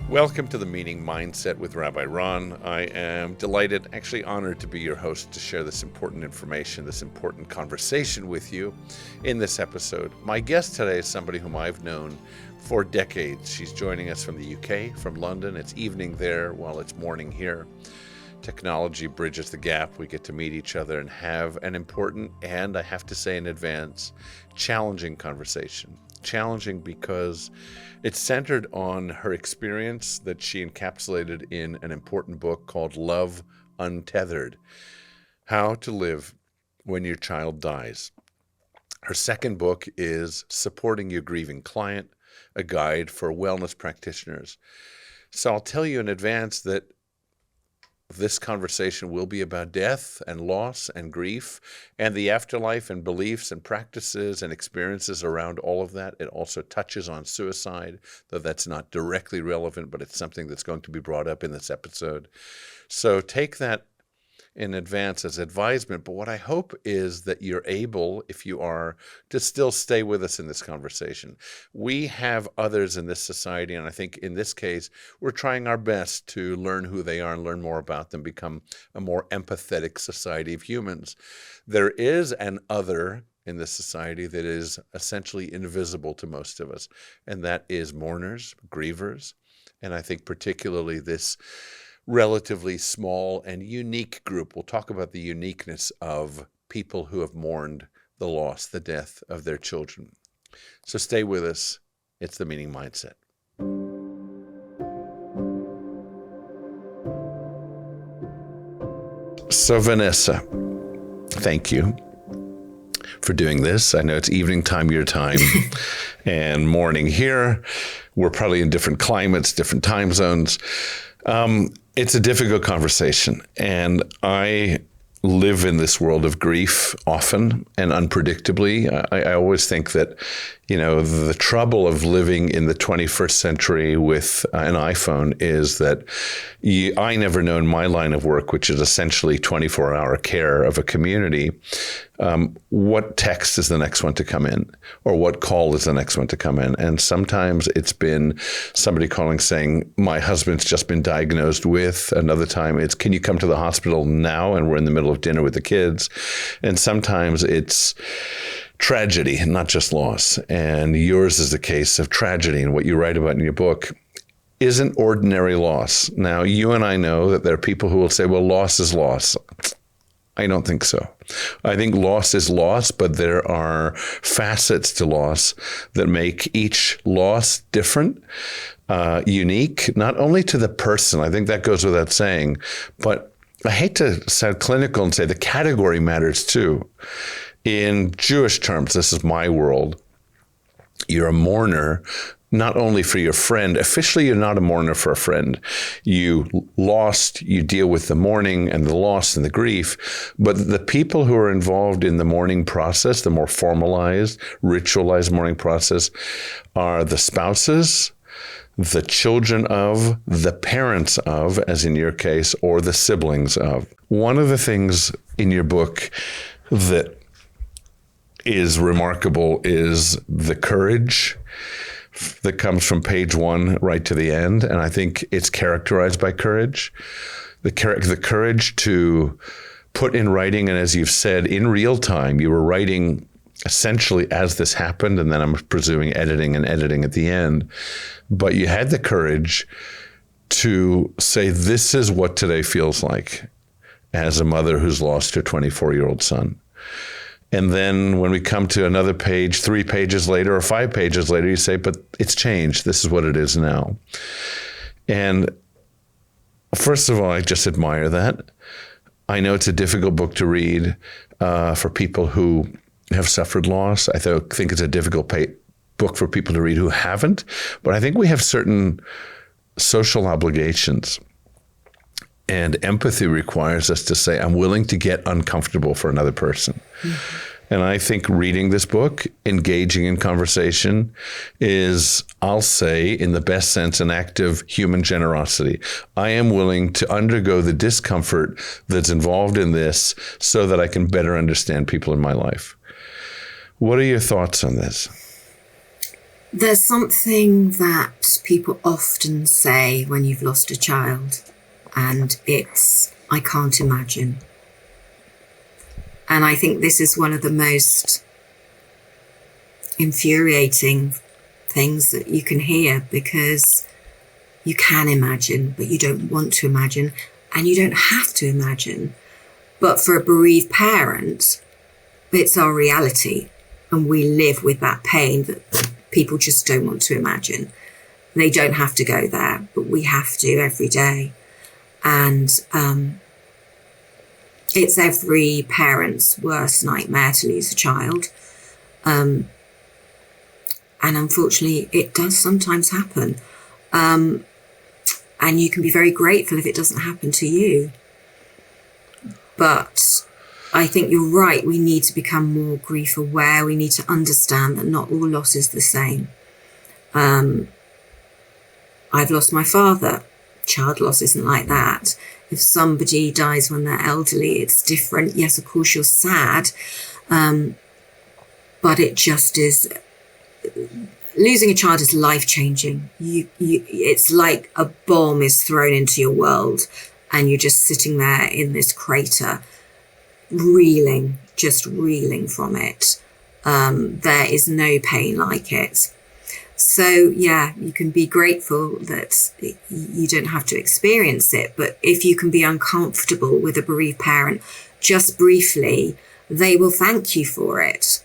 Welcome to the Meaning Mindset with Rabbi Ron. I am delighted, actually honored to be your host to share this important information, this important conversation with you in this episode. My guest today is somebody whom I've known for decades. She's joining us from the UK, from London. It's evening there while it's morning here. Technology bridges the gap. We get to meet each other and have an important, and I have to say in advance, challenging conversation. Challenging because it's centered on her experience that she encapsulated in an important book called Love, Untethered: How to Live When Your Child Dies. Her second book is Supporting Your Grieving Client, a guide for wellness practitioners. So I'll tell you in advance that this conversation will be about death and loss and grief and the afterlife and beliefs and practices and experiences around all of that. It also touches on suicide, though that's not directly relevant, but it's something that's going to be brought up in this episode. So take that in advance as advisement, but what I hope is that you're able, if you are, to still stay with us in this conversation. We have others in this society, and I think in this case, we're trying our best to learn who they are and learn more about them, become a more empathetic society of humans. There is an other in this society that is essentially invisible to most of us, and that is mourners, grievers, and I think particularly this relatively small and unique group. We'll talk about the uniqueness of people who have mourned the loss, the death of their children. So stay with us. It's the Meaning Mindset. So Vanessa, thank you for doing this. I know it's evening time, your time, and morning here. We're probably in different climates, different time zones. It's a difficult conversation, and I live in this world of grief often and unpredictably. I always think that, the trouble of living in the 21st century with an iPhone is that I never know in my line of work, which is essentially 24-hour care of a community, what text is the next one to come in or what call is the next one to come in. And sometimes it's been somebody calling saying, my husband's just been diagnosed with. Another time it's, can you come to the hospital now? And we're in the middle of dinner with the kids. And sometimes it's tragedy, not just loss. And yours is the case of tragedy. And what you write about in your book isn't ordinary loss. Now, you and I know that there are people who will say, well, loss is loss. I don't think so. I think loss is loss, but there are facets to loss that make each loss different, unique, not only to the person, I think that goes without saying, but I hate to sound clinical and say the category matters too. In Jewish terms, this is my world, you're a mourner not only for your friend. Officially, you're not a mourner for a friend. You lost, you deal with the mourning and the loss and the grief, but the people who are involved in the mourning process, the more formalized, ritualized mourning process, are the spouses, the children of, the parents of, as in your case, or the siblings of. One of the things in your book that is remarkable is the courage that comes from page 1 right to the end. And I think it's characterized by courage. The courage to put in writing, and as you've said, in real time, you were writing essentially as this happened, and then I'm presuming editing at the end. But you had the courage to say, this is what today feels like as a mother who's lost her 24-year-old son. And then when we come to another page, 3 pages later or 5 pages later, you say, but it's changed. This is what it is now. And first of all, I just admire that. I know it's a difficult book to read for people who have suffered loss. I think it's a difficult book for people to read who haven't. But I think we have certain social obligations. And empathy requires us to say, I'm willing to get uncomfortable for another person. Mm-hmm. And I think reading this book, engaging in conversation is, I'll say, in the best sense, an act of human generosity. I am willing to undergo the discomfort that's involved in this so that I can better understand people in my life. What are your thoughts on this? There's something that people often say when you've lost a child, and it's, I can't imagine. And I think this is one of the most infuriating things that you can hear, because you can imagine, but you don't want to imagine, and you don't have to imagine. But for a bereaved parent, it's our reality, and we live with that pain that people just don't want to imagine. They don't have to go there, but we have to every day. And it's every parent's worst nightmare to lose a child. And unfortunately, it does sometimes happen. And you can be very grateful if it doesn't happen to you. But I think you're right. We need to become more grief aware. We need to understand that not all loss is the same. I've lost my father. Child loss isn't like that. If somebody dies when they're elderly, it's different. Yes, of course, you're sad. But it just is. Losing a child is life-changing. It's like a bomb is thrown into your world, and you're just sitting there in this crater, just reeling from it. There is no pain like it. So yeah, you can be grateful that you don't have to experience it. But if you can be uncomfortable with a bereaved parent, just briefly, they will thank you for it.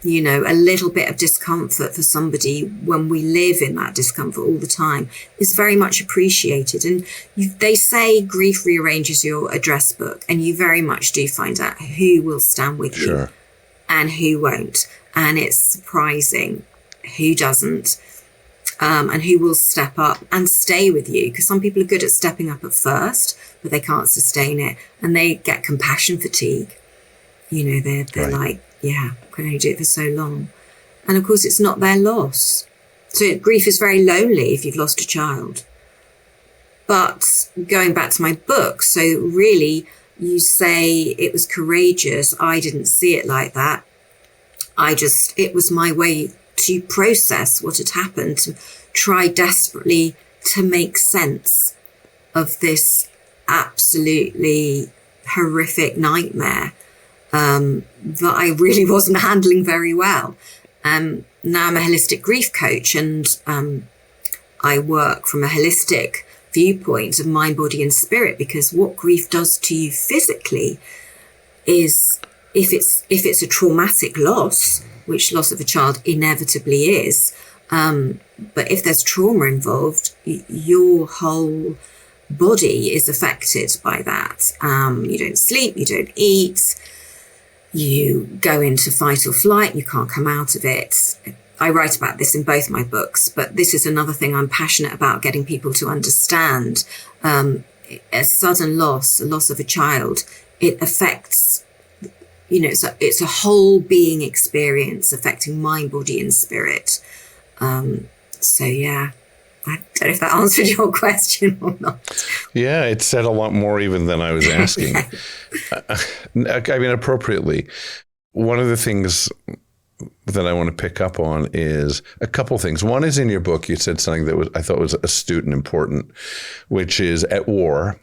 You know, a little bit of discomfort for somebody, when we live in that discomfort all the time, is very much appreciated. And they say grief rearranges your address book, and you very much do find out who will stand with you and who won't. And it's surprising who doesn't, and who will step up and stay with you. Because some people are good at stepping up at first, but they can't sustain it, and they get compassion fatigue. You know, they're like, yeah, I can only do it for so long. And of course, it's not their loss. So grief is very lonely if you've lost a child. But going back to my book, so really, you say it was courageous. I didn't see it like that. It was my way to process what had happened, to try desperately to make sense of this absolutely horrific nightmare that I really wasn't handling very well. Now I'm a holistic grief coach, and I work from a holistic viewpoint of mind, body and spirit, because what grief does to you physically is, if it's a traumatic loss, which loss of a child inevitably is, but if there's trauma involved, your whole body is affected by that. You don't sleep, you don't eat, you go into fight or flight, you can't come out of it. I write about this in both my books, but this is another thing I'm passionate about getting people to understand. A sudden loss, a loss of a child, it affects, you know, it's a whole being experience affecting mind, body and spirit. So yeah, I don't know if that answered your question or not. Yeah, it said a lot more even than I was asking. I mean, appropriately. One of the things that I want to pick up on is a couple things. One is, in your book, you said something that I thought was astute and important, which is, at war,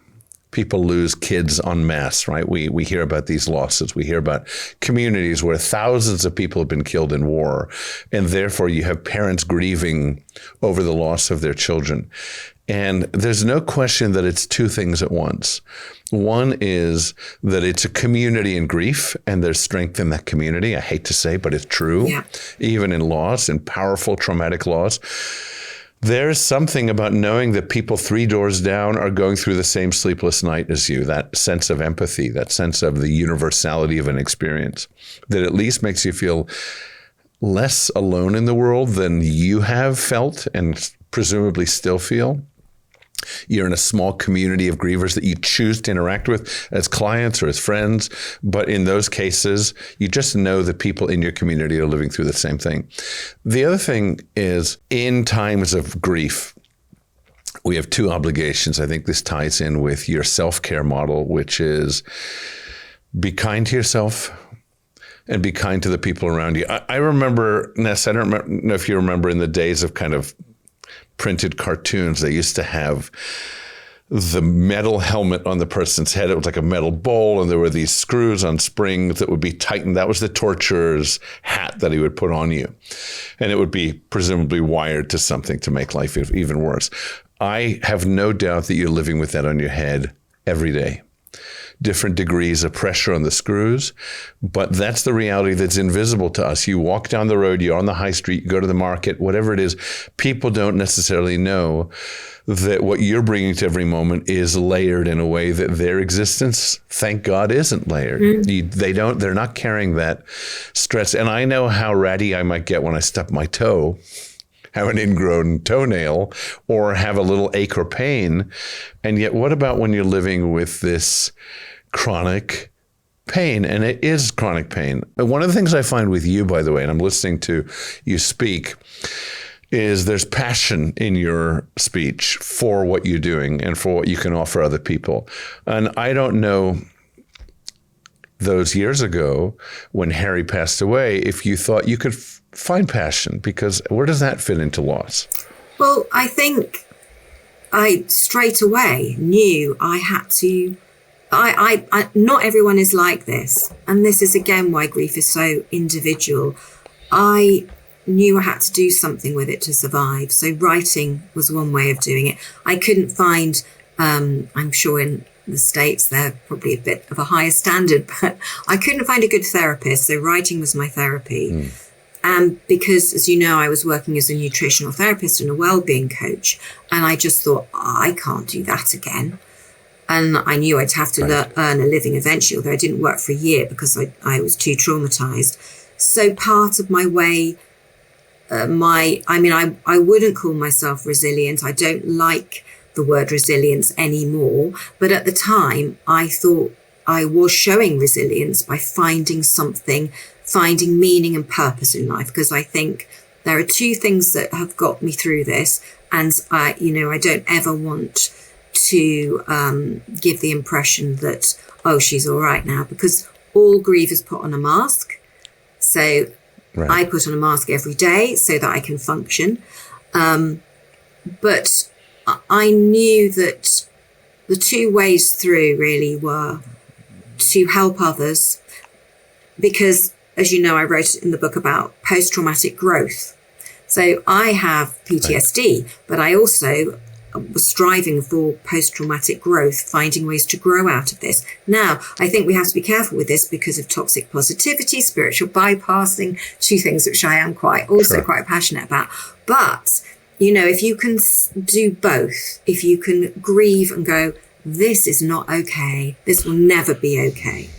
people lose kids en masse, right? We hear about these losses. We hear about communities where thousands of people have been killed in war, and therefore you have parents grieving over the loss of their children. And there's no question that it's two things at once. One is that it's a community in grief, and there's strength in that community. I hate to say, but it's true. Yeah. Even in loss, in powerful traumatic loss. There's something about knowing that people 3 doors down are going through the same sleepless night as you, that sense of empathy, that sense of the universality of an experience, that at least makes you feel less alone in the world than you have felt and presumably still feel. You're in a small community of grievers that you choose to interact with as clients or as friends. But in those cases, you just know that people in your community are living through the same thing. The other thing is, in times of grief, we have two obligations. I think this ties in with your self-care model, which is be kind to yourself, and be kind to the people around you. I remember, Ness, I don't know if you remember in the days of kind of printed cartoons, they used to have the metal helmet on the person's head. It was like a metal bowl, and there were these screws on springs that would be tightened. That was the torturer's hat that he would put on you. And it would be presumably wired to something to make life even worse. I have no doubt that you're living with that on your head every day. Different degrees of pressure on the screws, but that's the reality that's invisible to us. You walk down the road, you're on the high street, you go to the market, whatever it is, people don't necessarily know that what you're bringing to every moment is layered in a way that their existence, thank God, isn't layered. They're not carrying that stress. And I know how ratty I might get when I stub my toe, have an ingrown toenail, or have a little ache or pain. And yet, what about when you're living with this chronic pain? And it is chronic pain. One of the things I find with you, by the way, and I'm listening to you speak, is there's passion in your speech for what you're doing and for what you can offer other people. And I don't know, those years ago when Harry passed away, if you thought you could find passion, because where does that fit into loss? Well, I think I straight away knew I had to, I not everyone is like this. And this is again why grief is so individual. I knew I had to do something with it to survive. So writing was one way of doing it. I couldn't find, I'm sure in the States, they're probably a bit of a higher standard, but I couldn't find a good therapist. So writing was my therapy. And because, as you know, I was working as a nutritional therapist and a well-being coach, and I just thought, I can't do that again. And I knew I'd have to earn a living eventually, although I didn't work for a year because I was too traumatized. So part of my way, I wouldn't call myself resilient. I don't like the word resilience anymore. But at the time, I thought I was showing resilience by finding meaning and purpose in life, because I think there are two things that have got me through this. And I don't ever want to give the impression that, oh, she's all right now, because all grievers put on a mask. So I put on a mask every day so that I can function. But I knew that the two ways through really were to help others, because, as you know, I wrote in the book about post-traumatic growth. So I have PTSD, but I also was striving for post-traumatic growth, finding ways to grow out of this. Now, I think we have to be careful with this because of toxic positivity, spiritual bypassing, two things which I am quite passionate about. But, if you can do both, if you can grieve and go, this is not okay, this will never be okay.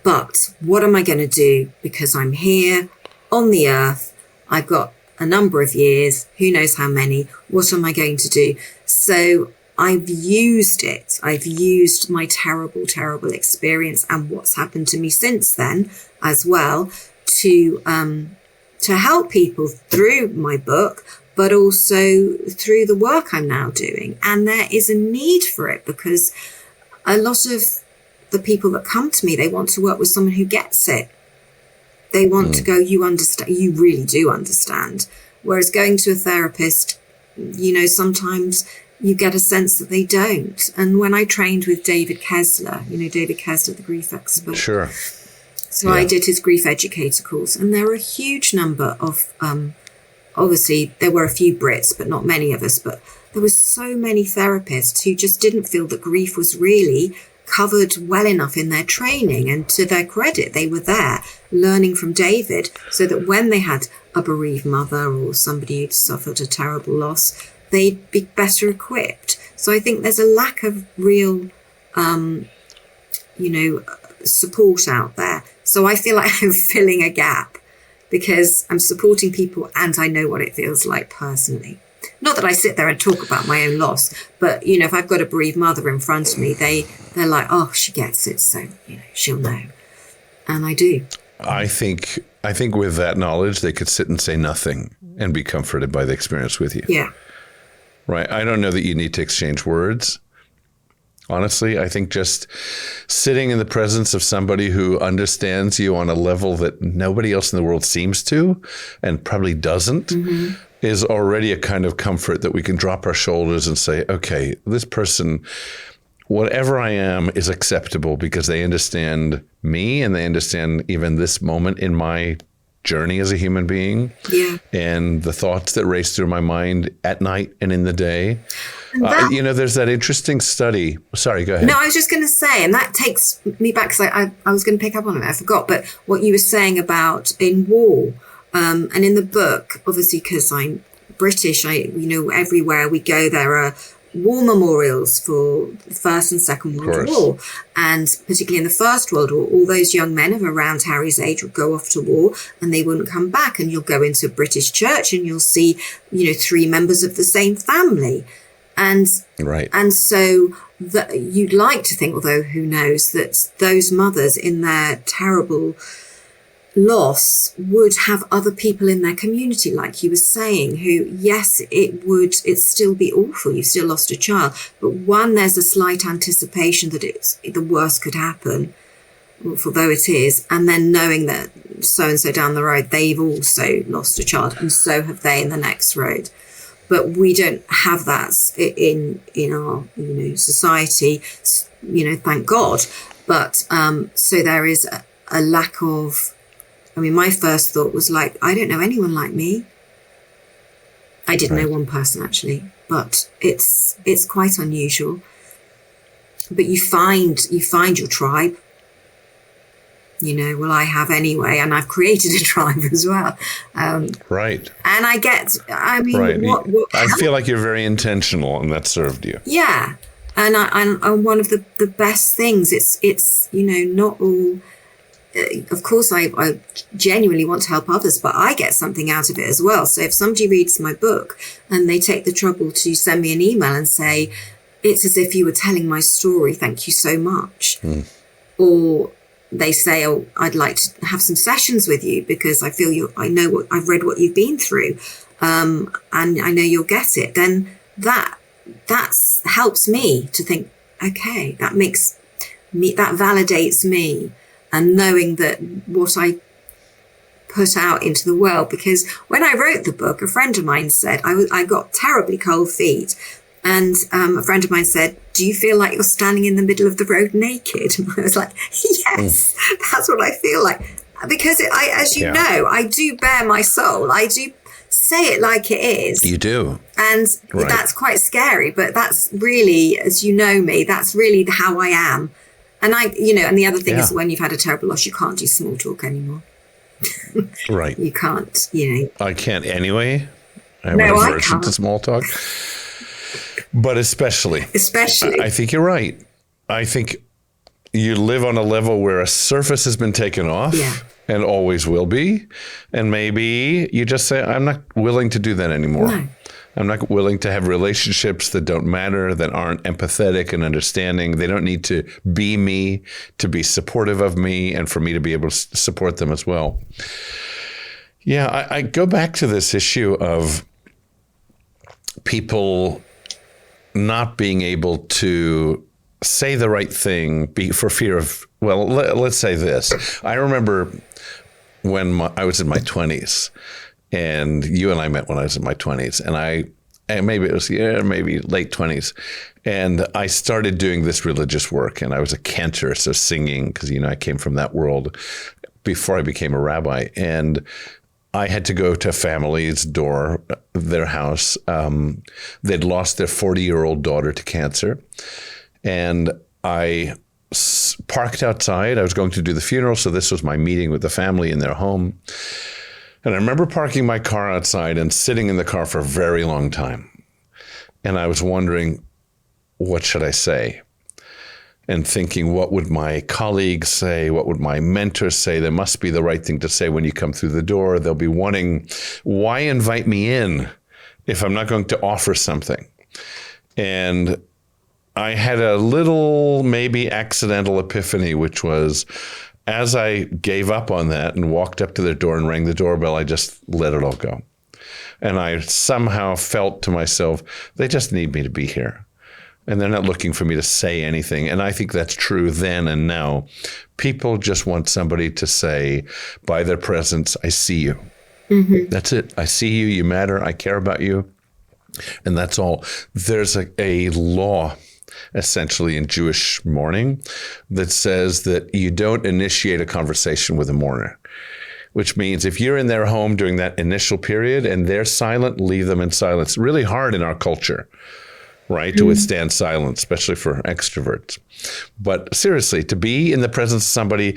But what am I going to do? Because I'm here on the earth, I've got a number of years, who knows how many, what am I going to do? So I've used it. I've used my terrible, terrible experience and what's happened to me since then as well to help people through my book, but also through the work I'm now doing. And there is a need for it, because a lot of the people that come to me, they want to work with someone who gets it. They want to go, you understand, you really do understand. Whereas going to a therapist, sometimes you get a sense that they don't. And when I trained with David Kessler, David Kessler, the grief expert. Sure. So I did his grief educator course, and there were a huge number of, obviously there were a few Brits, but not many of us, but there were so many therapists who just didn't feel that grief was really covered well enough in their training. And to their credit, they were there learning from David so that when they had a bereaved mother or somebody who'd suffered a terrible loss, they'd be better equipped. So I think there's a lack of real, support out there. So I feel like I'm filling a gap because I'm supporting people and I know what it feels like personally. Not that I sit there and talk about my own loss, but, if I've got a bereaved mother in front of me, they're like, oh, she gets it. So, she'll know. And I do. I think with that knowledge, they could sit and say nothing and be comforted by the experience with you. Yeah. Right. I don't know that you need to exchange words. Honestly, I think just sitting in the presence of somebody who understands you on a level that nobody else in the world seems to and probably doesn't is already a kind of comfort that we can drop our shoulders and say, okay, this person, whatever I am, is acceptable because they understand me and they understand even this moment in my journey as a human being and the thoughts that race through my mind at night and in the day. There's that interesting study. Sorry, go ahead. No, I was just going to say, and that takes me back because I was going to pick up on it. I forgot. But what you were saying about in war and in the book, obviously, because I'm British, everywhere we go, there are war memorials for the First and Second World War. And particularly in the First World War, all those young men of around Harry's age would go off to war and they wouldn't come back. And you'll go into a British church and you'll see, 3 members of the same family. And so you'd like to think, although who knows, that those mothers in their terrible loss would have other people in their community, like you were saying, who, yes, it'd still be awful. You've still lost a child. But one, there's a slight anticipation that the worst could happen, although it is. And then knowing that so-and-so down the road, they've also lost a child, and so have they in the next road. But we don't have that in our society, thank God. But so there is a lack of. I mean, my first thought was like, I don't know anyone like me. I did know one person actually, but it's quite unusual. But you find your tribe. Well, I have anyway, and I've created a tribe as well. Right. And I feel like you're very intentional, and that served you. Yeah. And I'm one of the best things. It's not all. Of course, I genuinely want to help others, but I get something out of it as well. So if somebody reads my book and they take the trouble to send me an email and say, it's as if you were telling my story, thank you so much. Or they say, oh, I'd like to have some sessions with you because I feel I've read what you've been through, and I know you'll get it. Then that helps me to think, okay, that validates me, and knowing that what I put out into the world. Because when I wrote the book, a friend of mine said I got terribly cold feet. And a friend of mine said, do you feel like you're standing in the middle of the road naked? And I was like, yes, that's what I feel like. Because as you know, I do bare my soul. I do say it like it is. You do. And that's quite scary. But that's really, as you know me, that's really how I am. And and the other thing is when you've had a terrible loss, you can't do small talk anymore. Right. You can't, I can't anyway. I'm no, I aversion can't. to small talk. But especially, I think you're right. I think you live on a level where a surface has been taken off and always will be. And maybe you just say, I'm not willing to do that anymore. No. I'm not willing to have relationships that don't matter, that aren't empathetic and understanding. They don't need to be me, to be supportive of me, and for me to be able to support them as well. Yeah, I go back to this issue of people not being able to say the right thing for fear of, well, let's say this. I remember when I was in my 20s, and you and I met when I was in my 20s, and maybe it was maybe late 20s, and I started doing this religious work, and I was a cantor, so singing, because I came from that world before I became a rabbi, and I had to go to a family's door, their house. They'd lost their 40-year-old daughter to cancer. And I parked outside. I was going to do the funeral, so this was my meeting with the family in their home. And I remember parking my car outside and sitting in the car for a very long time. And I was wondering, what should I say? And thinking, what would my colleagues say? What would my mentors say? There must be the right thing to say when you come through the door. They'll be wanting, why invite me in if I'm not going to offer something? And I had a little, maybe accidental epiphany, which was, as I gave up on that and walked up to their door and rang the doorbell, I just let it all go. And I somehow felt to myself, they just need me to be here. And they're not looking for me to say anything. And I think that's true then and now. People just want somebody to say, by their presence, I see you. Mm-hmm. That's it. I see you. You matter. I care about you. And that's all. There's a law, essentially, in Jewish mourning that says that you don't initiate a conversation with a mourner, which means if you're in their home during that initial period and they're silent, leave them in silence. Really hard in our culture, right, to withstand silence, especially for extroverts. But seriously, to be in the presence of somebody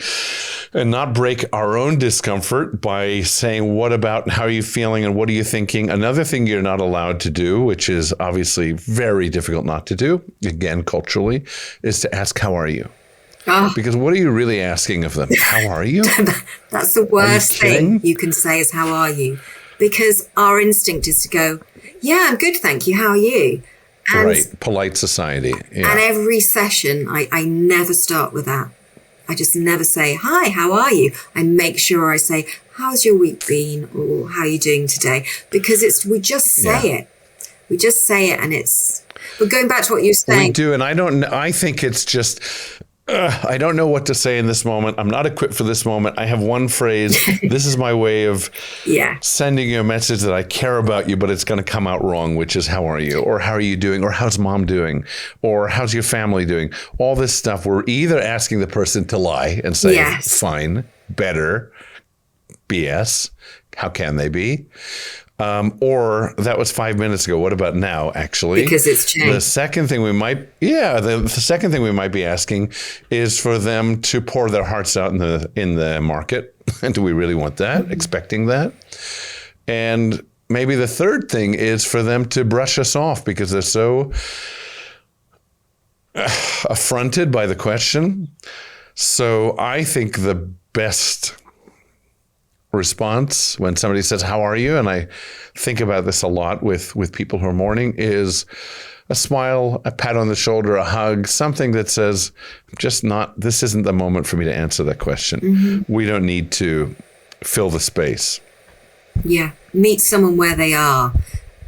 and not break our own discomfort by saying, what about, how are you feeling and what are you thinking? Another thing you're not allowed to do, which is obviously very difficult not to do, again, culturally, is to ask, how are you? Oh. Because what are you really asking of them? How are you? That's the worst thing you can say is, how are you? Because our instinct is to go, yeah, I'm good, thank you. How are you? And, right. Polite society. Yeah. And every session, I never start with that. I just never say, hi, how are you? I make sure I say, how's your week been? Or how are you doing today? Because we just say it. We just say it, and but going back to what you're saying. We do. And I think it's just, I don't know what to say in this moment. I'm not equipped for this moment. I have one phrase. This is my way of sending you a message that I care about you, but it's going to come out wrong, which is, how are you? Or how are you doing? Or how's mom doing? Or how's your family doing? All this stuff. We're either asking the person to lie and say, fine, better, BS. How can they be? Or that was 5 minutes ago. What about now, actually? Because it's changed. The second thing we might be asking is for them to pour their hearts out in the market. And do we really want that? Mm-hmm. Expecting that? And maybe the third thing is for them to brush us off because they're so affronted by the question. So I think the best response when somebody says, how are you? And I think about this a lot with people who are mourning, is a smile, a pat on the shoulder, a hug, something that says, this isn't the moment for me to answer that question. Mm-hmm. We don't need to fill the space. Yeah. Meet someone where they are.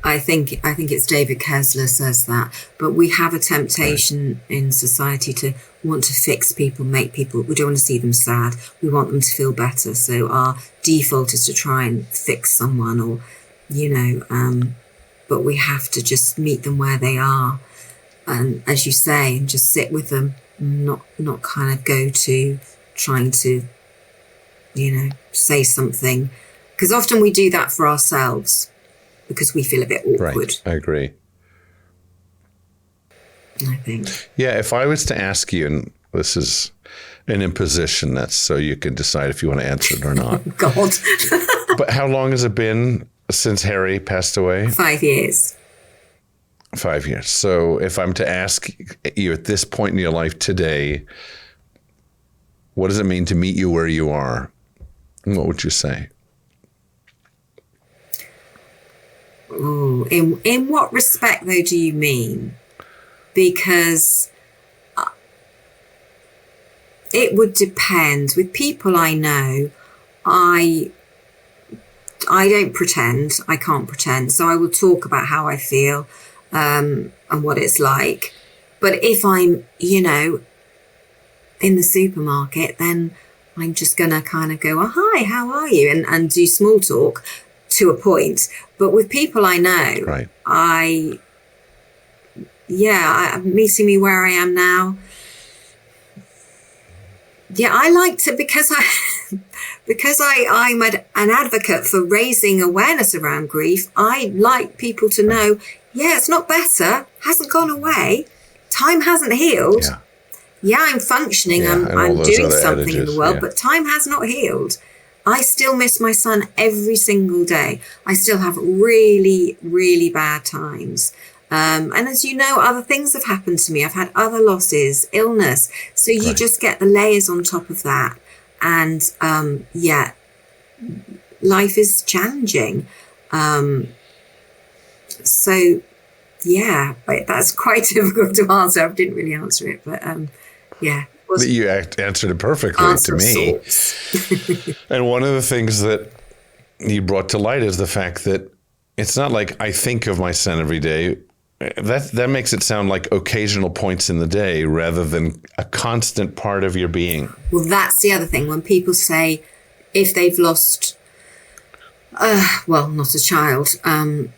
I think it's David Kessler says that, but we have a temptation in society to want to fix people, make people, we don't want to see them sad. We want them to feel better. So our default is to try and fix someone or, but we have to just meet them where they are. And as you say, and just sit with them, not kind of go to trying to, say something. Because often we do that for ourselves because we feel a bit awkward. Right, I agree. I think. Yeah, if I was to ask you, and this is an imposition, that's so you can decide if you want to answer it or not. God. But how long has it been since Harry passed away? 5 years. 5 years. So if I'm to ask you at this point in your life today, what does it mean to meet you where you are? What would you say? Ooh, in what respect, though, do you mean? Because it would depend. With people I know, I don't pretend. I can't pretend. So I will talk about how I feel and what it's like. But if I'm, in the supermarket, then I'm just going to kind of go, oh, hi, how are you? And do small talk to a point. But with people I know, right. I'm meeting me where I am now. Yeah, I like to, because I'm an advocate for raising awareness around grief. I like people to know, it's not better, hasn't gone away, time hasn't healed. Yeah, I'm functioning, I'm doing something in the world, but time has not healed. I still miss my son every single day. I still have really, really bad times. And as you know, other things have happened to me. I've had other losses, illness. So you just get the layers on top of that. And life is challenging. That's quite difficult to answer. I didn't really answer it, but you answered it perfectly to me. And one of the things that you brought to light is the fact that it's not like I think of my son every day. that makes it sound like occasional points in the day rather than a constant part of your being. Well, that's the other thing. When people say if they've lost, not a child,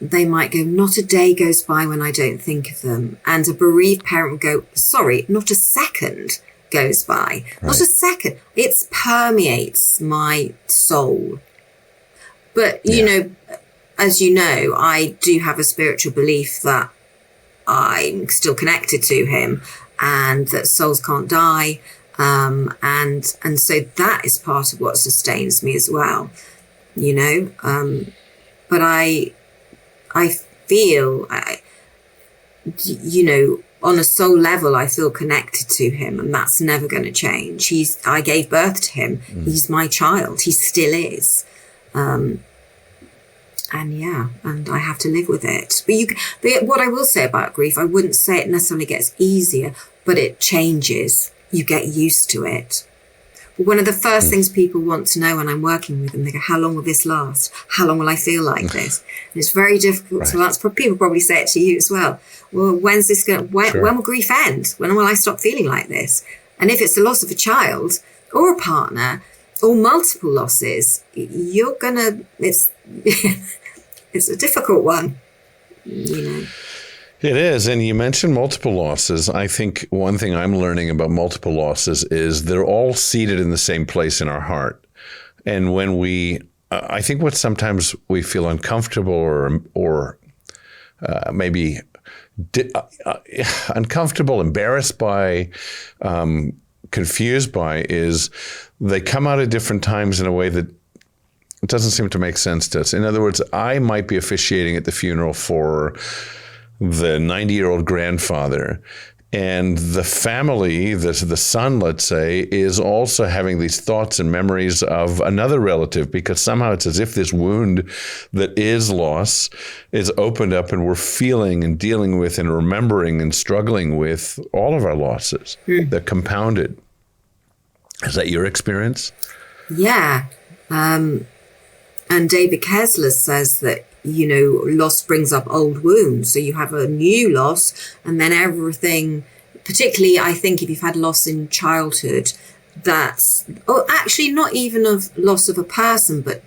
they might go, not a day goes by when I don't think of them. And a bereaved parent would go, sorry, not a second goes by. Right. Not a second. It permeates my soul. But, you know, as you know, I do have a spiritual belief that I'm still connected to him and that souls can't die. And so that is part of what sustains me as well, you know. But I feel, you know, on a soul level, I feel connected to him, and that's never going to change. I gave birth to him. He's my child. He still is. And I have to live with it. But what I will say about grief, I wouldn't say it necessarily gets easier, but it changes. You get used to it. But one of the first things people want to know when I'm working with them, they go, how long will this last? How long will I feel like this? And it's very difficult to answer. People probably say it to you as well. Well, when's this going? When will grief end? When will I stop feeling like this? And if it's the loss of a child or a partner or multiple losses, you're gonna. It's a difficult one, you know. It is. And you mentioned multiple losses. I think one thing I'm learning about multiple losses is they're all seated in the same place in our heart. And when I think what sometimes we feel uncomfortable or maybe uncomfortable, embarrassed by, confused by, is they come out at different times in a way that it doesn't seem to make sense to us. In other words, I might be officiating at the funeral for the 90-year-old grandfather, and the family, the son, let's say, is also having these thoughts and memories of another relative, because somehow it's as if this wound that is loss is opened up, and we're feeling and dealing with and remembering and struggling with all of our losses. They're compounded. Is that your experience? Yeah. And David Kessler says that, you know, loss brings up old wounds. So you have a new loss, and then everything, particularly I think if you've had loss in childhood, actually not even of loss of a person, but,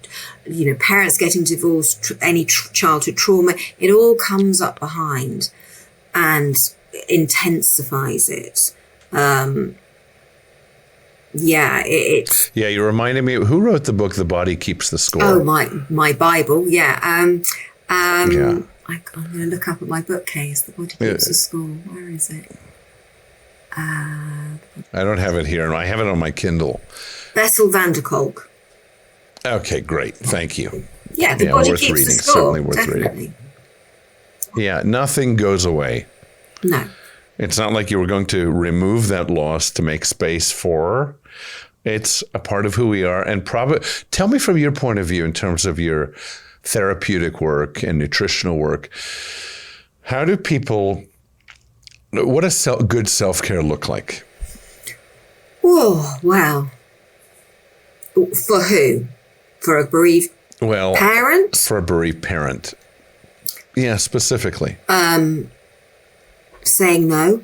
you know, parents getting divorced, any childhood trauma, it all comes up behind and intensifies it. You reminded me, who wrote the book The Body Keeps the Score? Oh, my Bible, yeah. I'm going to look up at my bookcase. The Body Keeps the Score. Where is it? I don't have it here. I have it on my Kindle. Bessel van der Kolk. Okay, great. Thank you. Yeah, The Body Keeps reading. the Score. Certainly worth Definitely. reading. Yeah, nothing goes away. No. It's not like you were going to remove that loss to make space for. It's a part of who we are. And tell me from your point of view, in terms of your therapeutic work and nutritional work, what does good self-care look like? Oh, wow. For who? For a bereaved parent? For a bereaved parent. Yeah, specifically. Saying no,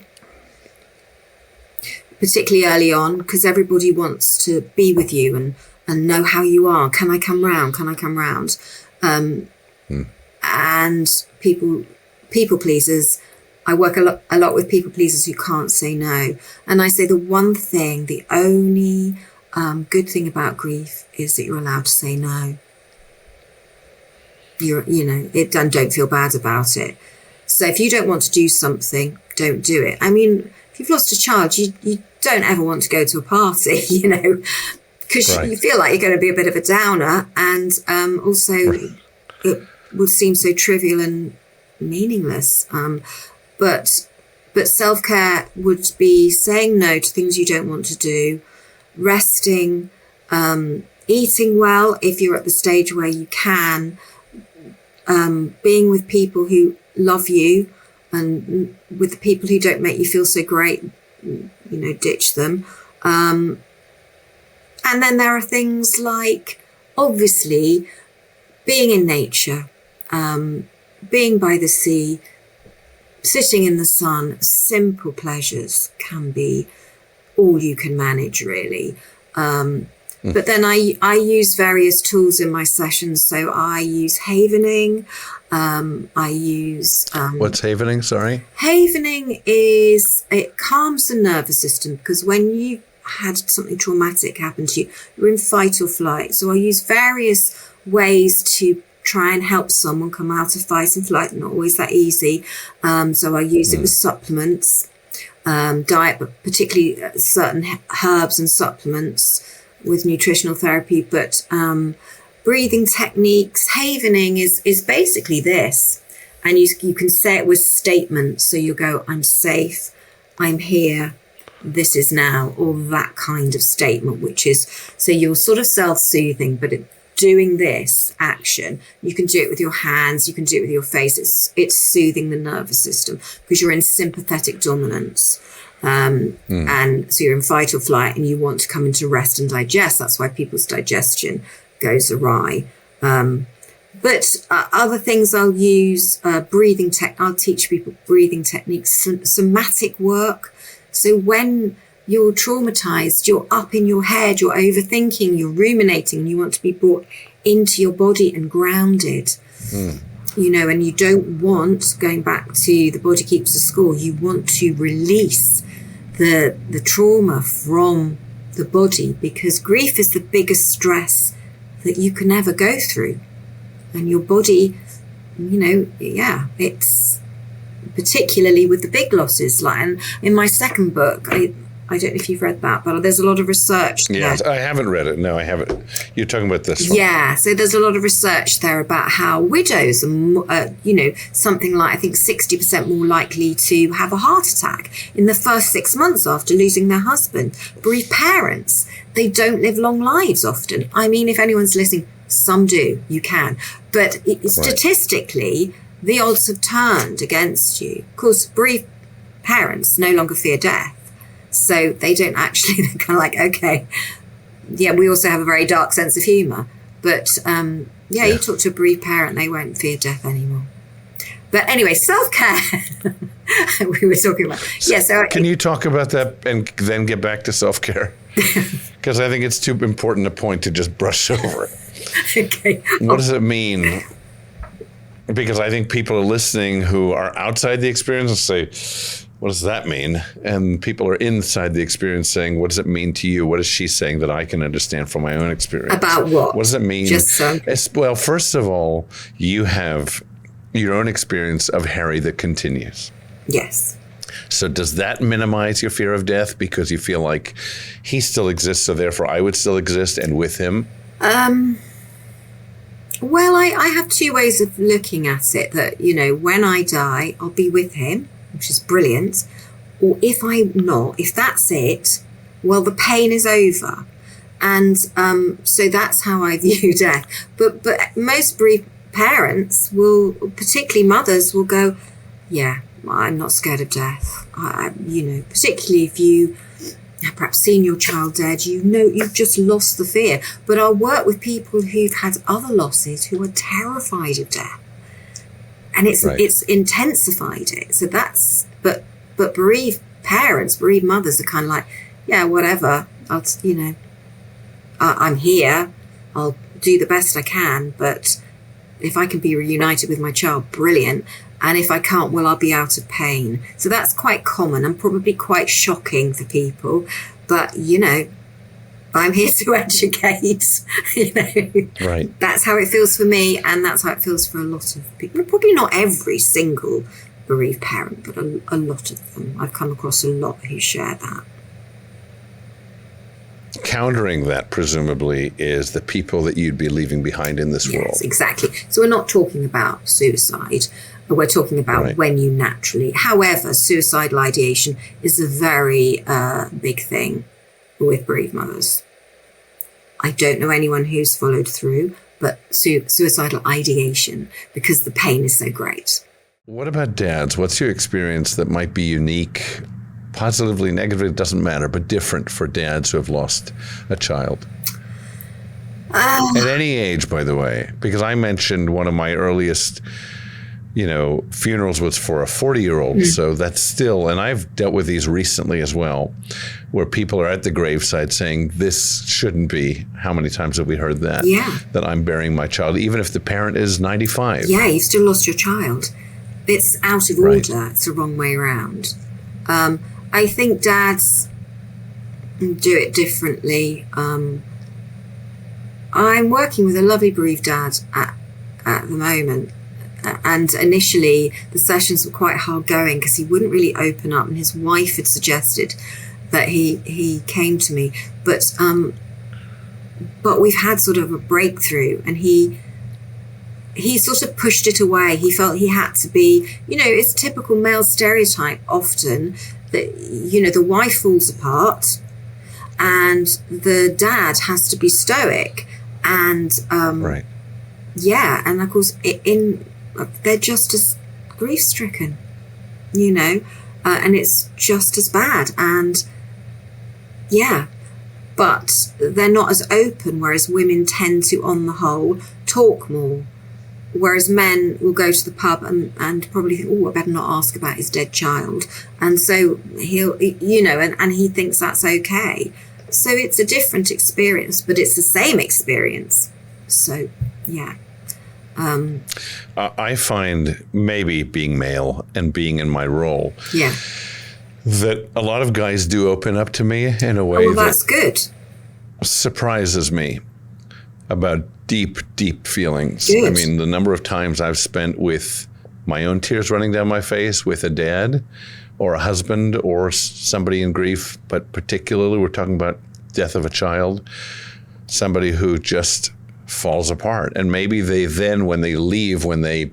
particularly early on, because everybody wants to be with you and know how you are. Can I come round? And people pleasers. I work a lot with people pleasers who can't say no. And I say the only good thing about grief is that you're allowed to say no. Don't feel bad about it. So if you don't want to do something, don't do it. I mean, if you've lost a child, you don't ever want to go to a party, you know, because you feel like you're going to be a bit of a downer. And also it would seem so trivial and meaningless. But self-care would be saying no to things you don't want to do, resting, eating well if you're at the stage where you can, being with people who love you, and with the people who don't make you feel so great, you know, ditch them. And then there are things like, obviously, being in nature, being by the sea, sitting in the sun, simple pleasures can be all you can manage, really. But then I use various tools in my sessions. So I use havening. I use... What's havening? Sorry. Havening it calms the nervous system, because when you had something traumatic happen to you, you're in fight or flight. So I use various ways to try and help someone come out of fight and flight. Not always that easy. So I use it with supplements, diet, but particularly certain herbs and supplements with nutritional therapy. But breathing techniques, havening is basically this. And you can say it with statements. So you go, I'm safe, I'm here, this is now, or that kind of statement, which is, so you're sort of self-soothing, but doing this action, you can do it with your hands, you can do it with your face. It's soothing the nervous system, because you're in sympathetic dominance. And so you're in fight or flight, and you want to come into rest and digest. That's why people's digestion goes awry. But other things I'll use, I'll teach people breathing techniques, somatic work. So when you're traumatized, you're up in your head, you're overthinking, you're ruminating, and you want to be brought into your body and grounded. And you don't want, going back to the body keeps the score, you want to release the trauma from the body, because grief is the biggest stress that you can ever go through. And your body, it's particularly with the big losses. Like, and in my second book, I don't know if you've read that, but there's a lot of research there. Yes, I haven't read it. No, I haven't. You're talking about this one. Yeah, so there's a lot of research there about how widows are, something like, I think 60% more likely to have a heart attack in the first 6 months after losing their husband. Bereaved parents, they don't live long lives often. I mean, if anyone's listening, some do, you can. But statistically, the odds have turned against you. Of course, bereaved parents no longer fear death. So they don't actually, they're kind of like, okay, yeah, we also have a very dark sense of humour. But you talk to a bereaved parent, they won't fear death anymore. But anyway, self-care, we were talking about. So can you talk about that and then get back to self-care? Because I think it's too important a point to just brush over it. Okay. What does it mean? Because I think people are listening who are outside the experience and say, what does that mean? And people are inside the experience saying, what does it mean to you? What is she saying that I can understand from my own experience? About what? What does it mean? Just so. Well, first of all, you have your own experience of Harry that continues. Yes. So does that minimize your fear of death because you feel like he still exists, so therefore I would still exist and with him? Well, I have two ways of looking at it. That, when I die, I'll be with him, which is brilliant. Or if I'm not, if that's it, well, the pain is over. And so that's how I view death. But most bereaved parents will, particularly mothers, will go, yeah, I'm not scared of death. Particularly if you have perhaps seen your child dead, you've just lost the fear. But I'll work with people who've had other losses who are terrified of death. And it's intensified it. So that's, but bereaved parents, bereaved mothers are kind of like, yeah, whatever. I'm here. I'll do the best I can. But if I can be reunited with my child, brilliant. And if I can't, well, I'll be out of pain. So that's quite common and probably quite shocking for people. But, I'm here to educate, Right. That's how it feels for me. And that's how it feels for a lot of people. Probably not every single bereaved parent, but a lot of them. I've come across a lot who share that. Countering that, presumably, is the people that you'd be leaving behind in this world. Yes, exactly. So we're not talking about suicide. We're talking about when you naturally. However, suicidal ideation is a very big thing with bereaved mothers. I don't know anyone who's followed through, but suicidal ideation, because the pain is so great. What about dads? What's your experience that might be unique, positively, negatively, it doesn't matter, but different for dads who have lost a child? At any age, by the way, because I mentioned one of my earliest funerals was for a 40-year-old. So that's still, and I've dealt with these recently as well, where people are at the graveside saying, this shouldn't be. How many times have we heard that? Yeah. That I'm burying my child, even if the parent is 95. Yeah, you've still lost your child. It's out of order. It's the wrong way around. I think dads do it differently. I'm working with a lovely bereaved dad at the moment. And initially, the sessions were quite hard going because he wouldn't really open up, and his wife had suggested that he came to me. But we've had sort of a breakthrough, and he sort of pushed it away. He felt he had to be, it's typical male stereotype often that, the wife falls apart and the dad has to be stoic. And Right. Yeah, and of course, they're just as grief-stricken, and it's just as bad. And yeah, but they're not as open, whereas women tend to, on the whole, talk more. Whereas men will go to the pub and probably think, I better not ask about his dead child. And so he'll, and he thinks that's okay. So it's a different experience, but it's the same experience. So, yeah. I find, maybe being male and being in my role, that a lot of guys do open up to me in a way that's good. Surprises me about deep, deep feelings. Good. I mean, the number of times I've spent with my own tears running down my face with a dad or a husband or somebody in grief, but particularly we're talking about death of a child, somebody who just falls apart. And maybe they then, when they leave, when they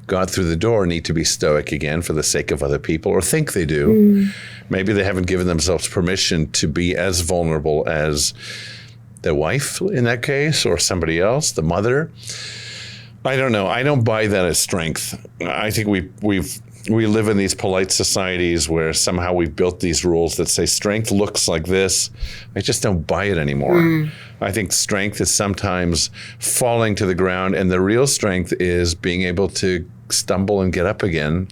got through the door, need to be stoic again for the sake of other people, or think they do. Maybe they haven't given themselves permission to be as vulnerable as their wife in that case, or somebody else, the mother. I don't know. I don't buy that as strength. I think we live in these polite societies where somehow we've built these rules that say strength looks like this. I just don't buy it anymore. I think strength is sometimes falling to the ground, and the real strength is being able to stumble and get up again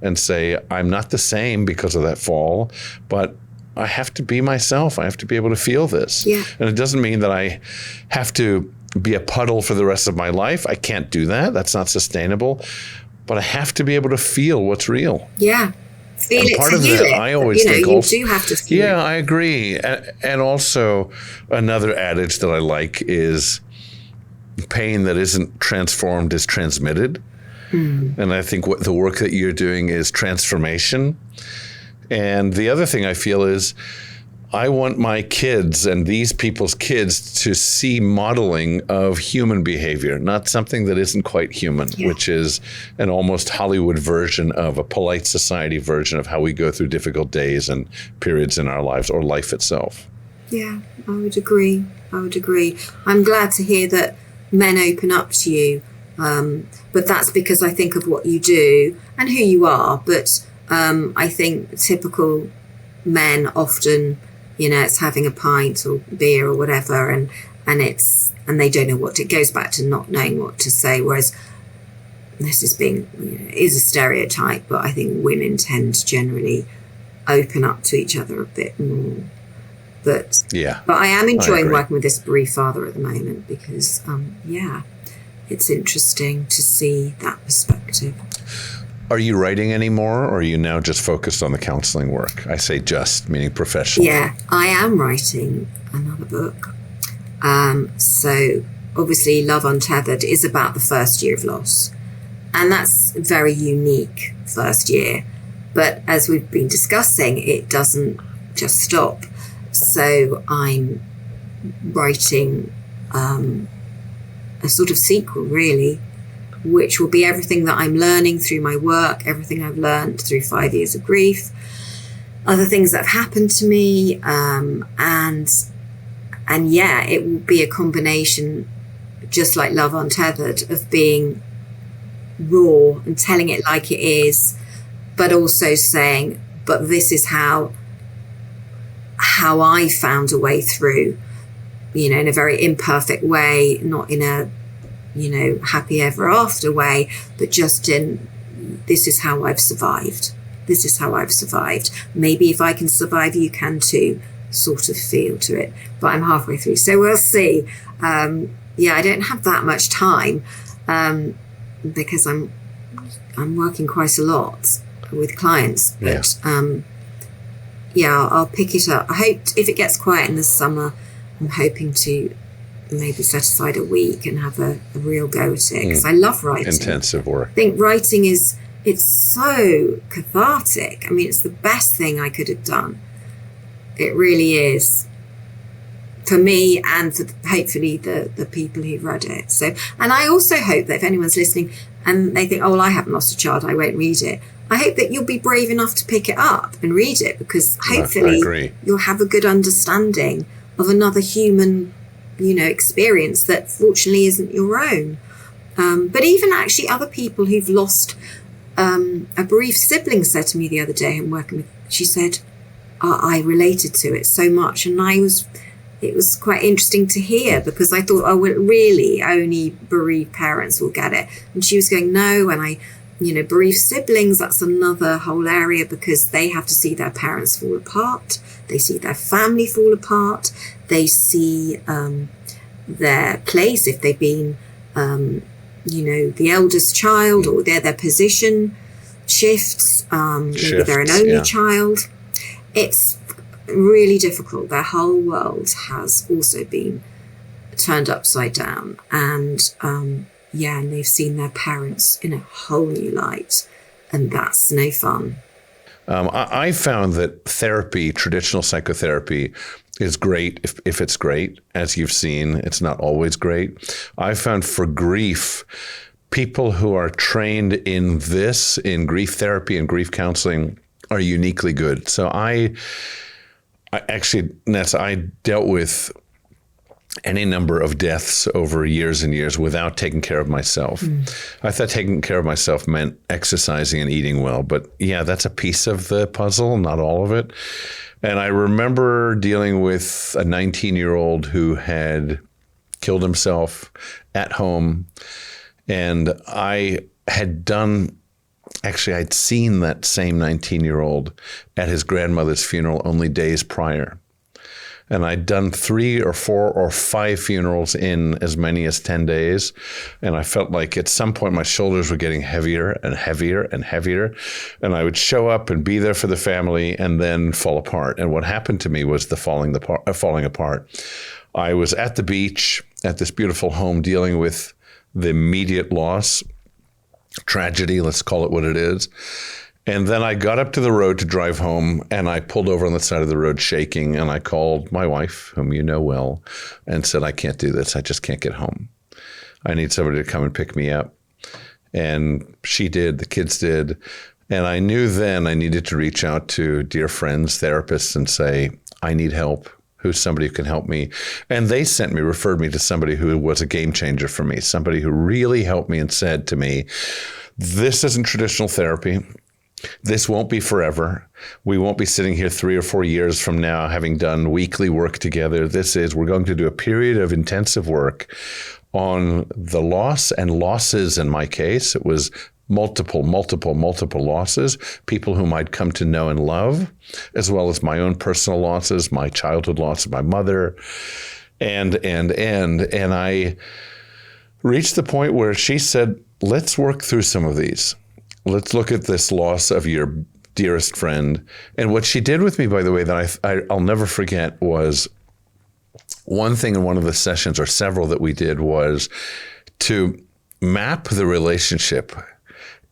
and say, I'm not the same because of that fall, but I have to be myself. I have to be able to feel this. Yeah. And it doesn't mean that I have to be a puddle for the rest of my life. I can't do that. That's not sustainable. But I have to be able to feel what's real. Yeah. Feel and it part to of heal that, it. I always think you also, do have to feel it. I agree. And also another adage that I like is pain that isn't transformed is transmitted. And I think what the work that you're doing is transformation. And the other thing I feel is I want my kids and these people's kids to see modeling of human behavior, not something that isn't quite human, which is an almost Hollywood version of a polite society version of how we go through difficult days and periods in our lives, or life itself. Yeah, I would agree. I'm glad to hear that men open up to you. But that's because I think of what you do and who you are. But I think typical men often, it's having a pint or beer or whatever, and they don't know it goes back to not knowing what to say. Whereas this is a stereotype, but I think women tend to generally open up to each other a bit more. But I am enjoying working with this bereaved father at the moment because, it's interesting to see that perspective. Are you writing anymore, or are you now just focused on the counseling work? I say just, meaning professional. Yeah, I am writing another book. So obviously Love Untethered is about the first year of loss. And that's a very unique first year. But as we've been discussing, it doesn't just stop. So I'm writing a sort of sequel, really, which will be everything that I'm learning through my work, everything I've learned through 5 years of grief, other things that have happened to me, and it will be a combination, just like Love Untethered, of being raw and telling it like it is, but also saying, but this is how I found a way through, in a very imperfect way, not in a happy ever after way, but just in, this is how I've survived. This is how I've survived. Maybe if I can survive, you can too, sort of feel to it. But I'm halfway through, so we'll see. I don't have that much time because I'm working quite a lot with clients. But I'll pick it up. I hope if it gets quiet in the summer, I'm hoping to maybe set aside a week and have a real go at it, because I love writing. Intensive work. I think writing it's so cathartic. I mean, it's the best thing I could have done. It really is, for me and for hopefully the people who've read it. So, and I also hope that if anyone's listening and they think, oh, well, I haven't lost a child, I won't read it, I hope that you'll be brave enough to pick it up and read it, because hopefully you'll have a good understanding of another human experience that fortunately isn't your own. But even actually other people who've lost a bereaved sibling said to me the other day, I'm working with, she said, I related to it so much. And it was quite interesting to hear, because I thought, oh, well, really only bereaved parents will get it. And she was going, no, and bereaved siblings, that's another whole area, because they have to see their parents fall apart. They see their family fall apart. They see their place, if they've been, the eldest child, or their position shifts. Maybe they're an only child. It's really difficult. Their whole world has also been turned upside down. And and they've seen their parents in a whole new light. And that's no fun. I found that therapy, traditional psychotherapy, is great if it's great. As you've seen, it's not always great. I found for grief, people who are trained in grief therapy and grief counseling are uniquely good. So I actually, Nessa, I dealt with any number of deaths over years and years without taking care of myself. I thought taking care of myself meant exercising and eating well, but that's a piece of the puzzle, not all of it. And I remember dealing with a 19-year-old who had killed himself at home. And I'd seen that same 19-year-old at his grandmother's funeral only days prior. And I'd done 3 or 4 or 5 funerals in as many as 10 days. And I felt like at some point my shoulders were getting heavier and heavier and heavier. And I would show up and be there for the family and then fall apart. And what happened to me was the falling apart. I was at the beach at this beautiful home dealing with the immediate loss, tragedy, let's call it what it is. And then I got up to the road to drive home, and I pulled over on the side of the road shaking, and I called my wife, whom you know well, and said, I can't do this. I just can't get home. I need somebody to come and pick me up. And she did, the kids did. And I knew then I needed to reach out to dear friends, therapists, and say, I need help. Who's somebody who can help me? And they referred me to somebody who was a game changer for me, somebody who really helped me and said to me, this isn't traditional therapy. This won't be forever. We won't be sitting here 3 or 4 years from now having done weekly work together. We're going to do a period of intensive work on the loss and losses. In my case, it was multiple losses, people whom I'd come to know and love, as well as my own personal losses, my childhood loss of my mother, and I reached the point where she said, let's work through some of these. Let's look at this loss of your dearest friend. And what she did with me, by the way, that I'll never forget, was one thing in one of the sessions, or several that we did, was to map the relationship.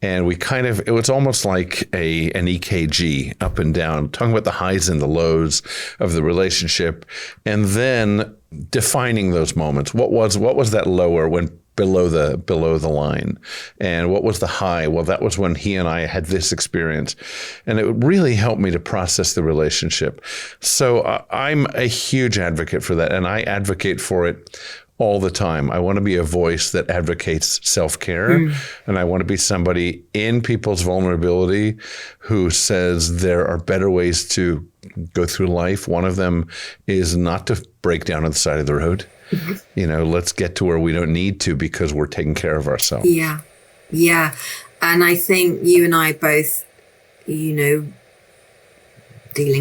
And it was almost like an EKG, up and down, talking about the highs and the lows of the relationship, and then defining those moments. What was that lower when below the line, and what was the high? Well, that was when he and I had this experience, and it really helped me to process the relationship. So I'm a huge advocate for that, and I advocate for it all the time. I want to be a voice that advocates self-care, and I want to be somebody in people's vulnerability who says there are better ways to go through life. One of them is not to break down on the side of the road. Let's get to where we don't need to because we're taking care of ourselves. Yeah. Yeah. And I think you and I both, dealing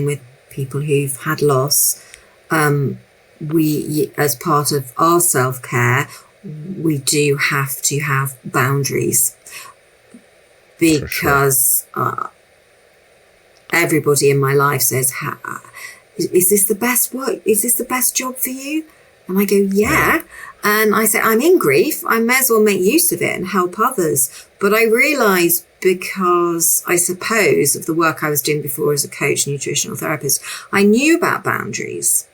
with people who've had loss, we, as part of our self-care, we do have to have boundaries because everybody in my life says, is this the best work? Is this the best job for you? And I go, yeah. And I say, I'm in grief. I may as well make use of it and help others. But I realised, because I suppose of the work I was doing before as a coach, nutritional therapist, I knew about boundaries.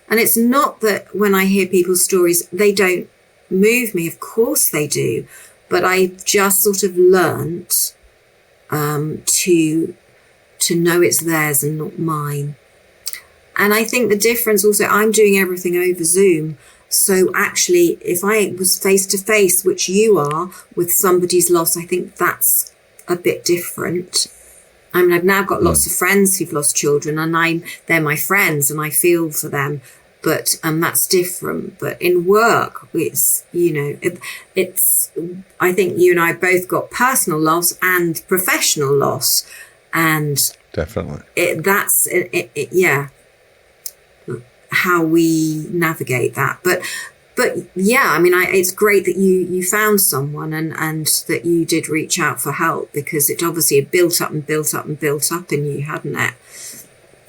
And it's not that when I hear people's stories, they don't move me. Of course they do. But I just sort of learnt to know it's theirs and not mine. And I think the difference also, I'm doing everything over Zoom. So actually, if I was face to face, which you are, with somebody's loss, I think that's a bit different. I mean, I've now got lots of friends who've lost children, and they're my friends and I feel for them. But that's different. But in work, it's, I think you and I both got personal loss and professional loss. And definitely, how we navigate that. But yeah, I mean, it's great that you found someone and that you did reach out for help, because it obviously had built up and built up and built up in you, hadn't it?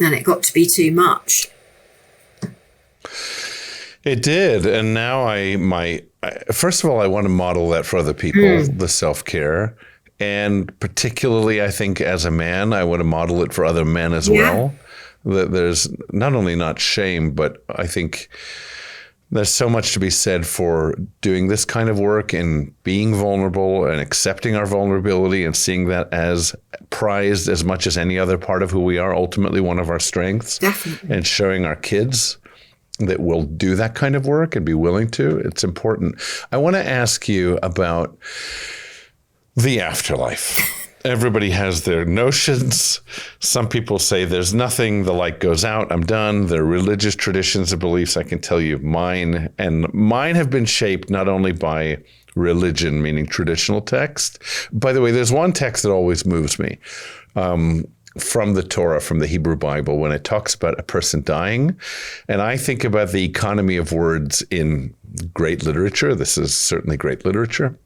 And it got to be too much. It did. And now first of all, I want to model that for other people, the self-care. And particularly, I think as a man, I want to model it for other men as well. That there's not only not shame, but I think there's so much to be said for doing this kind of work and being vulnerable and accepting our vulnerability and seeing that as prized as much as any other part of who we are, ultimately one of our strengths. Definitely. And showing our kids that we'll do that kind of work and be willing to. It's important. I want to ask you about the afterlife. Everybody has their notions. Some people say there's nothing, the light goes out, I'm done. There are religious traditions and beliefs. I can tell you mine have been shaped not only by religion, meaning traditional text. By the way, there's one text that always moves me from the Torah, from the Hebrew Bible, when it talks about a person dying. And I think about the economy of words in great literature. This is certainly great literature.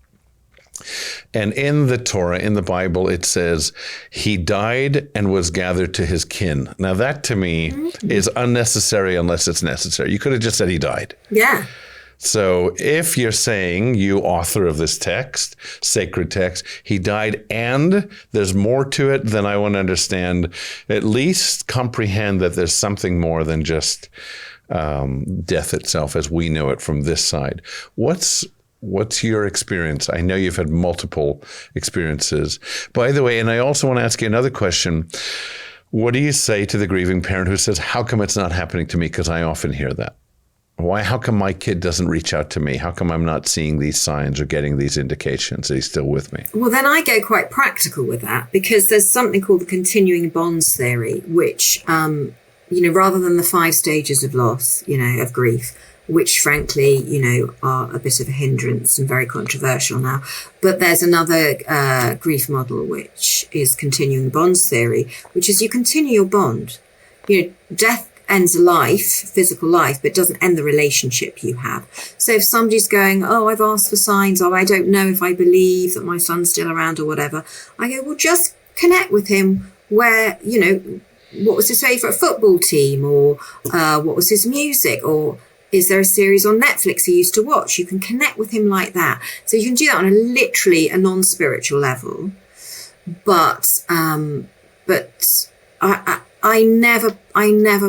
And in the Torah, in the Bible, it says, he died and was gathered to his kin. Now that to me is unnecessary unless it's necessary. You could have just said he died. Yeah. So if you're saying, you author of this text, sacred text, he died and there's more to it, then I want to understand, at least comprehend that there's something more than just death itself as we know it from this side. What's your experience? I know you've had multiple experiences. By the way, and I also want to ask you another question. What do you say to the grieving parent who says, how come it's not happening to me? Because I often hear that. How come my kid doesn't reach out to me? How come I'm not seeing these signs or getting these indications that he's still with me? Well, then I go quite practical with that, because there's something called the continuing bonds theory, which, rather than the 5 stages of loss, of grief, which frankly, are a bit of a hindrance and very controversial now. But there's another grief model, which is continuing bonds theory, which is you continue your bond. Death ends a life, physical life, but doesn't end the relationship you have. So if somebody's going, I've asked for signs, I don't know if I believe that my son's still around or whatever, I go, well, just connect with him where, what was his favourite football team, or what was his music, or is there a series on Netflix he used to watch? You can connect with him like that. So you can do that on a non-spiritual level. But I never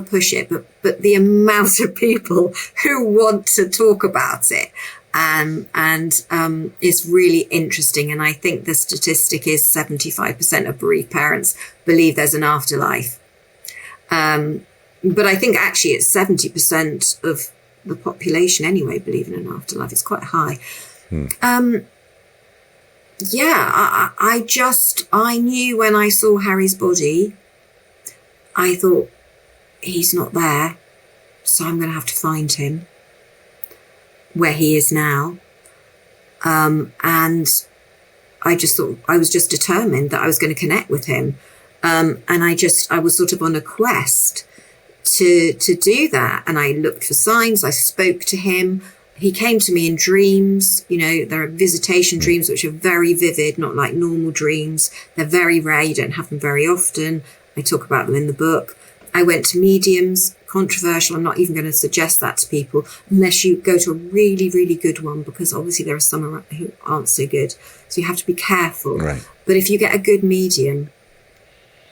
push it, but the amount of people who want to talk about it is really interesting. And I think the statistic is 75% of bereaved parents believe there's an afterlife. But I think actually it's 70% of the population anyway believe in an afterlife. It's quite high. I knew when I saw Harry's body, I thought, he's not there, so I'm going to have to find him. where he is now. And I just thought, I was just determined that I was going to connect with him. And I was sort of on a quest to do that. And I looked for signs. I spoke to him. He came to me in dreams. You know, there are visitation dreams, which are very vivid, not like normal dreams. They're very rare. You don't have them very often. I talk about them in the book. I went to mediums. Controversial. I'm not even going to suggest that to people unless you go to a really, really good one, because obviously there are some who aren't so good. So you have to be careful. Right. But if you get a good medium,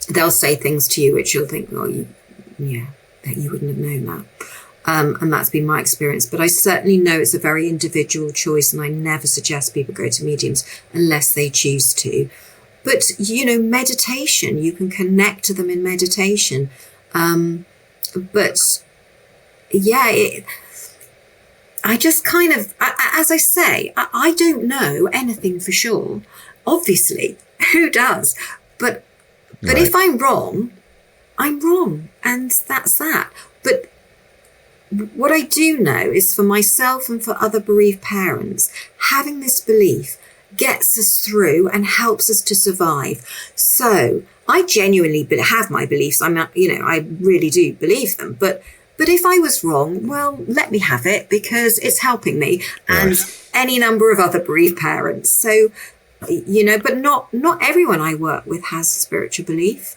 they'll say things to you which you'll think, that you wouldn't have known that. And that's been my experience. But I certainly know it's a very individual choice, and I never suggest people go to mediums unless they choose to. But, you know, meditation, you can connect to them in meditation. But yeah, I just kind of, as I say, I don't know anything for sure. Obviously, who does? But Right. if I'm wrong, I'm wrong. And that's that. But what I do know is, for myself and for other bereaved parents, having this belief gets us through and helps us to survive. So I genuinely have my beliefs. I'm not, you know, I really do believe them. But if I was wrong, well, let me have it, because it's helping me and any number of other bereaved parents. So, you know, but not everyone I work with has spiritual belief.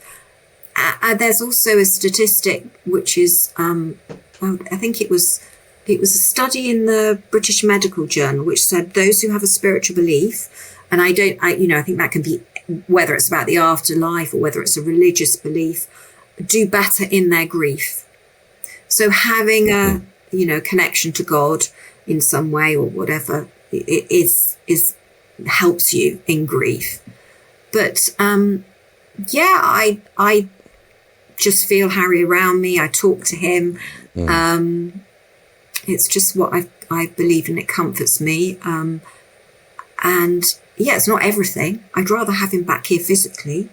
There's also a statistic which is, I think it was a study in the British Medical Journal which said those who have a spiritual belief, and I think that can be whether it's about the afterlife or whether it's a religious belief, do better in their grief. So having a, you know, connection to God in some way or whatever, it is helps you in grief. But I just feel Harry around me. I talk to him. It's just what I believe in. It comforts me. And yeah, it's not everything. I'd rather have him back here physically.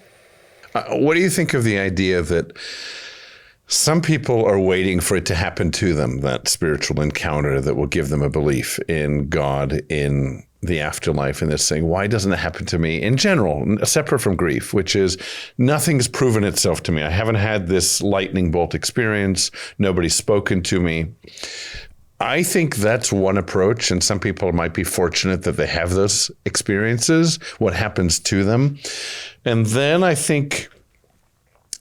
What do you think of the idea that some people are waiting for it to happen to them, that spiritual encounter that will give them a belief in God, in the afterlife, and this thing? Why doesn't it happen to me in general, separate from grief, which is nothing's proven itself to me. I haven't had this lightning bolt experience. Nobody's spoken to me. I think that's one approach, and some people might be fortunate that they have those experiences, what happens to them. And then I think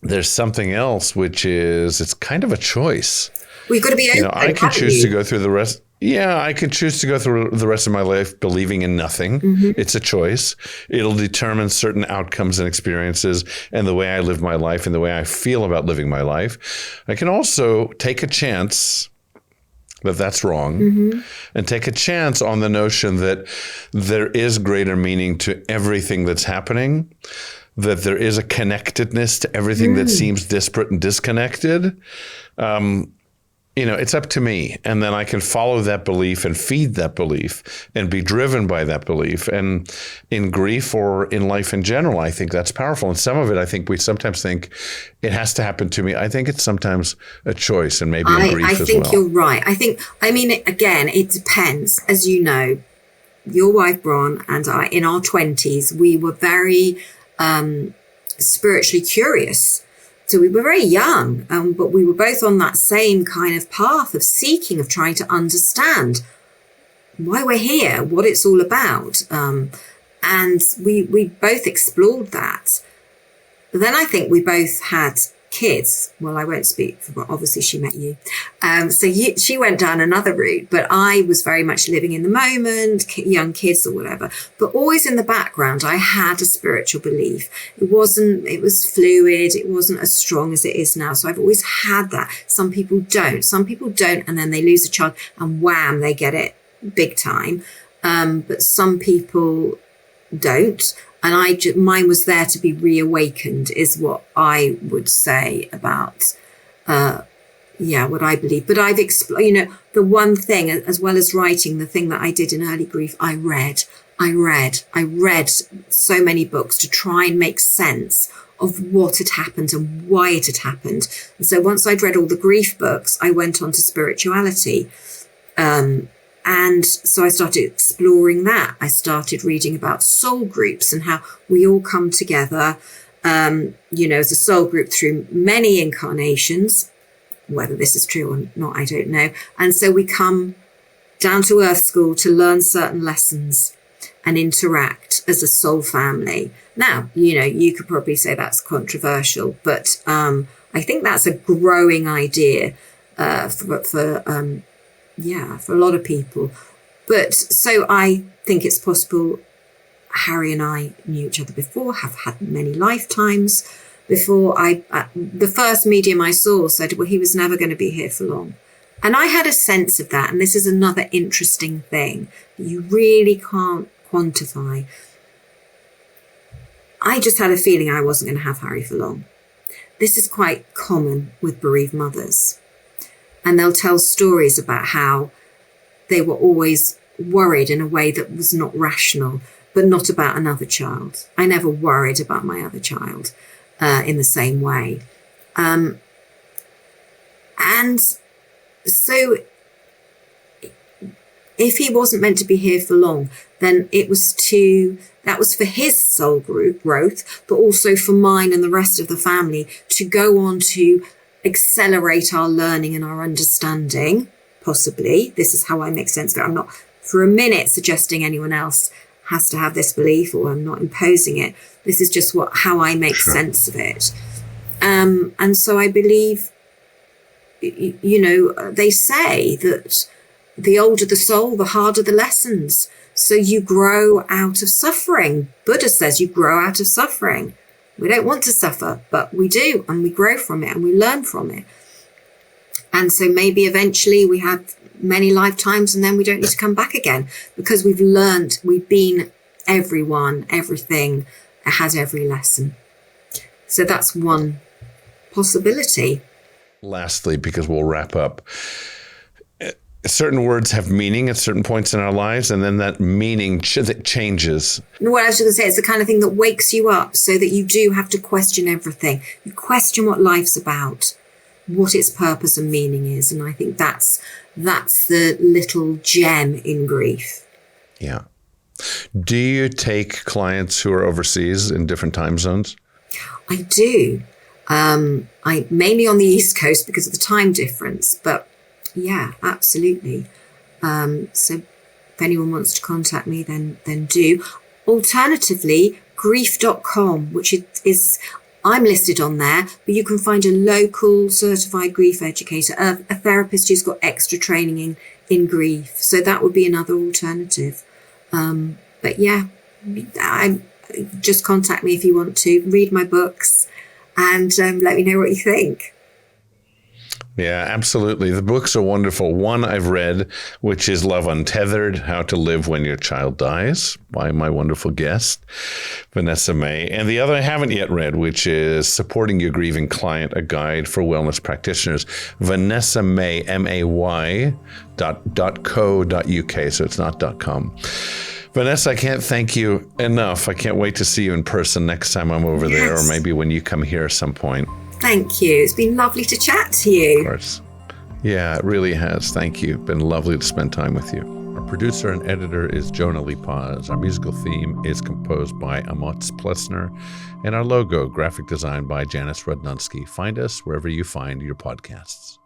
there's something else, which is it's kind of a choice. We've got to be open. You know, I can choose to go through the rest. Yeah, I can choose to go through the rest of my life believing in nothing. It's a choice. It'll determine certain outcomes and experiences and the way I live my life and the way I feel about living my life. I can also take a chance that that's wrong, and take a chance on the notion that there is greater meaning to everything that's happening, that there is a connectedness to everything that seems disparate and disconnected. You know, it's up to me. And then I can follow that belief and feed that belief and be driven by that belief. And in grief or in life in general, I think that's powerful. And some of it, I think we sometimes think it has to happen to me. I think it's sometimes a choice, and maybe in grief as well. I think you're right. Again, it depends. As you know, your wife, Bron, and I, in our 20s, we were very spiritually curious. So we were very young, but we were both on that same kind of path of seeking, of trying to understand why we're here, what it's all about. And we both explored that. But then I think we both had kids. Well, I won't speak for, obviously she met you. She went down another route, but I was very much living in the moment, young kids or whatever, but always in the background, I had a spiritual belief. It was fluid. It wasn't as strong as it is now. So I've always had that. Some people don't, and then they lose a child and wham, they get it big time. But some people don't. And mine was there to be reawakened, is what I would say about, what I believe. But I've explained, the one thing, as well as writing, the thing that I did in early grief, I read so many books to try and make sense of what had happened and why it had happened. And so once I'd read all the grief books, I went on to spirituality. And so I started exploring that. I started reading about soul groups and how we all come together, as a soul group through many incarnations. Whether this is true or not, I don't know. And so we come down to Earth School to learn certain lessons and interact as a soul family. Now, you could probably say that's controversial, but I think that's a growing idea for a lot of people. But so I think it's possible Harry and I knew each other before, have had many lifetimes before. The first medium I saw said, well, he was never going to be here for long. And I had a sense of that. And this is another interesting thing that you really can't quantify. I just had a feeling I wasn't going to have Harry for long. This is quite common with bereaved mothers. And they'll tell stories about how they were always worried in a way that was not rational, but not about another child. I never worried about my other child in the same way. And so if he wasn't meant to be here for long, then that was for his soul growth, but also for mine and the rest of the family to go on to accelerate our learning and our understanding, possibly. This is how I make sense of it. I'm not for a minute suggesting anyone else has to have this belief, or I'm not imposing it. This is just how I make sense of it. And so I believe, they say that the older the soul, the harder the lessons. So you grow out of suffering. Buddha says you grow out of suffering. We don't want to suffer, but we do, and we grow from it and we learn from it. And so maybe eventually we have many lifetimes and then we don't need to come back again because we've learned, we've been everyone, everything, has every lesson. So that's one possibility. Lastly, because we'll wrap up, certain words have meaning at certain points in our lives, and then that meaning changes. What I was going to say, it's the kind of thing that wakes you up so that you do have to question everything. You question what life's about, what its purpose and meaning is. And I think that's the little gem in grief. Yeah. Do you take clients who are overseas in different time zones? I do. I mainly on the East Coast because of the time difference, but yeah, absolutely. So if anyone wants to contact me, then do. Alternatively, grief.com, which is I'm listed on there, but you can find a local certified grief educator, a therapist who's got extra training in grief. So that would be another alternative. But yeah, just contact me if you want to. Read my books and let me know what you think. Yeah, absolutely. The books are wonderful. One I've read, which is Love Untethered, How to Live When Your Child Dies, by my wonderful guest, Vanessa May. And the other I haven't yet read, which is Supporting Your Grieving Client, a Guide for Wellness Practitioners, Vanessa May, may.co.uk, so it's not .com. Vanessa, I can't thank you enough. I can't wait to see you in person next time I'm over there, or maybe when you come here at some point. Thank you. It's been lovely to chat to you. Of course. Yeah, it really has. Thank you. Been lovely to spend time with you. Our producer and editor is Jonah Lee Paz. Our musical theme is composed by Amots Plessner. And our logo, graphic design by Janice Rudnonsky. Find us wherever you find your podcasts.